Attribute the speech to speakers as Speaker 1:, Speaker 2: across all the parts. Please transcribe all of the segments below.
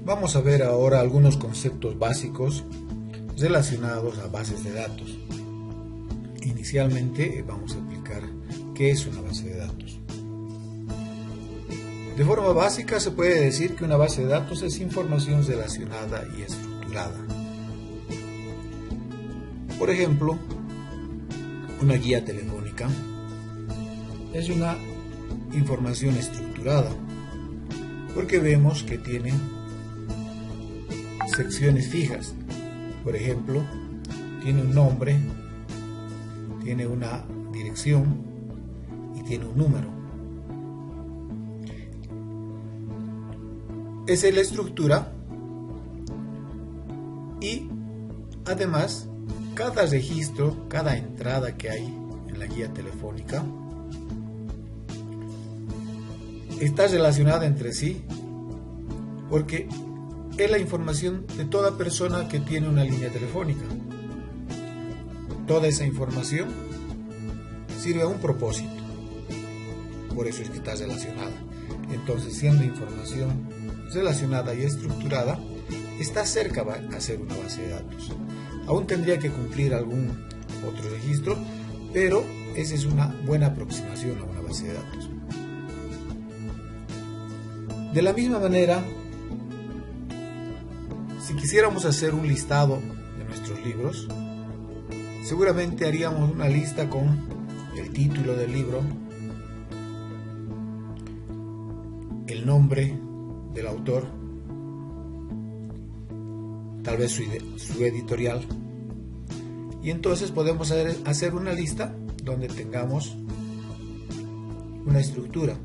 Speaker 1: Vamos a ver ahora algunos conceptos básicos relacionados a bases de datos. Inicialmente vamos a explicar qué es una base de datos. De forma básica se puede decir que una base de datos es información relacionada y estructurada. Por ejemplo, una guía telefónica es una información estructurada porque vemos que tiene secciones fijas. Por ejemplo, tiene un nombre, tiene una dirección y tiene un número. Esa es la estructura y además cada registro, cada entrada que hay en la guía telefónica está relacionada entre sí porque es la información de toda persona que tiene una línea telefónica. Toda esa información sirve a un propósito, por eso es que está relacionada. Entonces, siendo información relacionada y estructurada, está cerca a ser una base de datos. Aún tendría que cumplir algún otro registro, pero esa es una buena aproximación a una base de datos. De la misma manera, si quisiéramos hacer un listado de nuestros libros, seguramente haríamos una lista con el título del libro, el nombre del autor, tal vez su editorial, y entonces podemos hacer una lista donde tengamos una estructura: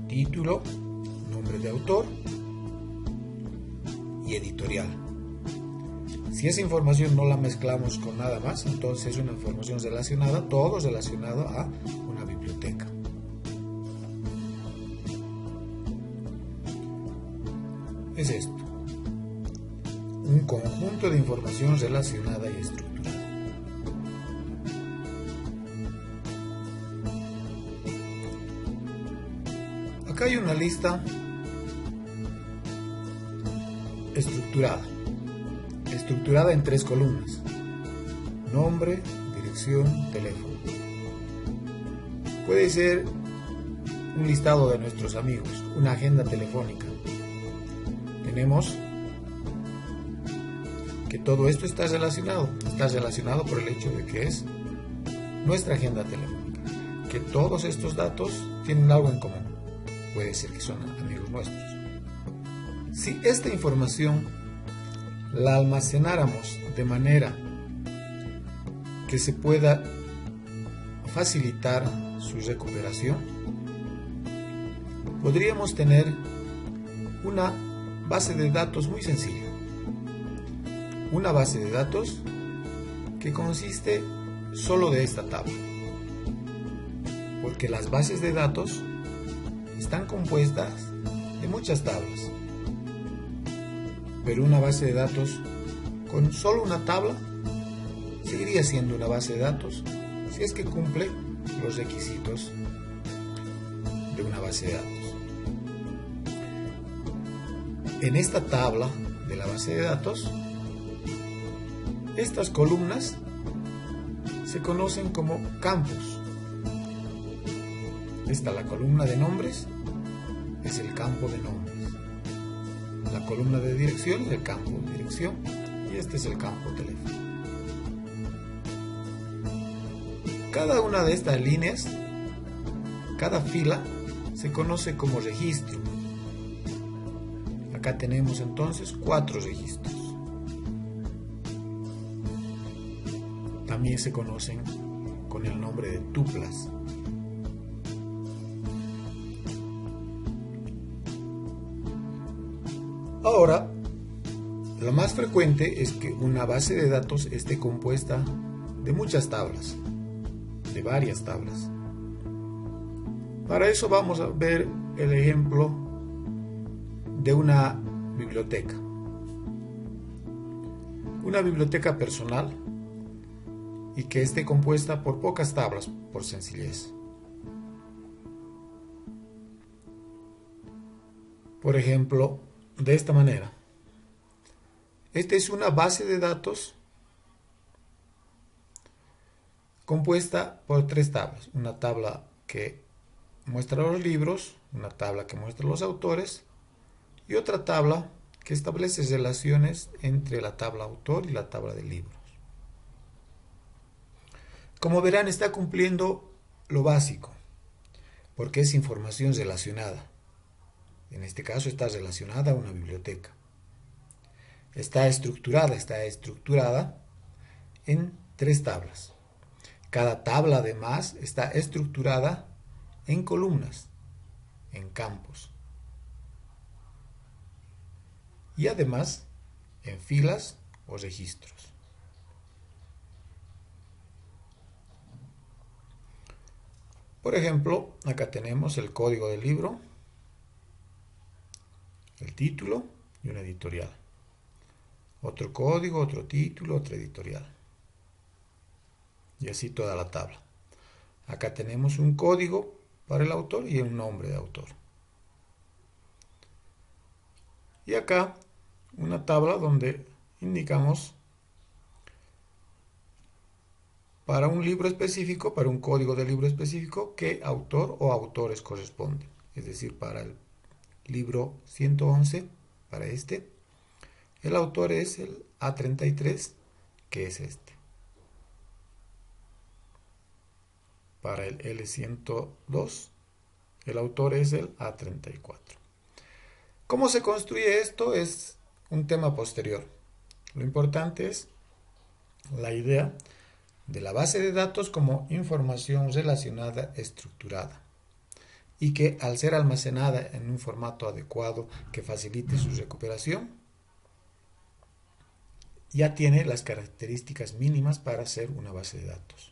Speaker 1: título, nombre de autor y editorial. Si esa información no la mezclamos con nada más, entonces es una información relacionada, todo relacionado a una biblioteca. Es esto: un conjunto de información relacionada y estructurada. Acá hay una lista estructurada en 3 columnas: nombre, dirección, teléfono. Puede ser un listado de nuestros amigos, una agenda telefónica. Tenemos que todo esto está relacionado por el hecho de que es nuestra agenda telefónica, que todos estos datos tienen algo en común. Puede ser que son amigos nuestros. Si esta información la almacenáramos de manera que se pueda facilitar su recuperación, podríamos tener una base de datos muy sencilla. Una base de datos que consiste solo de esta tabla, porque las bases de datos están compuestas de muchas tablas, pero una base de datos con solo una tabla seguiría siendo una base de datos si es que cumple los requisitos de una base de datos. En esta tabla de la base de datos, estas columnas se conocen como campos. Esta, la columna de nombres, es el campo de nombres. La columna de dirección es el campo de dirección y este es el campo teléfono. Cada una de estas líneas, cada fila, se conoce como registro. Acá tenemos entonces 4 registros. También se conocen con el nombre de tuplas. Ahora, lo más frecuente es que una base de datos esté compuesta de muchas tablas, de varias tablas. Para eso vamos a ver el ejemplo de una biblioteca. Una biblioteca personal y que esté compuesta por pocas tablas, por sencillez. por ejemplo, de esta manera. Esta es una base de datos compuesta por tres tablas. Una tabla que muestra los libros, una tabla que muestra los autores y otra tabla que establece relaciones entre la tabla autor y la tabla de libros. Como verán, está cumpliendo lo básico, porque es información relacionada. En este caso está relacionada a una biblioteca. Está estructurada en tres tablas. Cada tabla además está estructurada en columnas, en campos. Y además en filas o registros. Por ejemplo, acá tenemos el código del libro, el título y una editorial. Otro código, otro título, otra editorial. Y así toda la tabla. Acá tenemos un código para el autor y un nombre de autor. Y acá una tabla donde indicamos para un libro específico, para un código de libro específico, qué autor o autores corresponden. Es decir, para el libro 111, para este, el autor es el A33, que es este. Para el L102, el autor es el A34. ¿Cómo se construye esto? Es un tema posterior. Lo importante es la idea de la base de datos como información relacionada estructurada y que al ser almacenada en un formato adecuado que facilite su recuperación, ya tiene las características mínimas para ser una base de datos.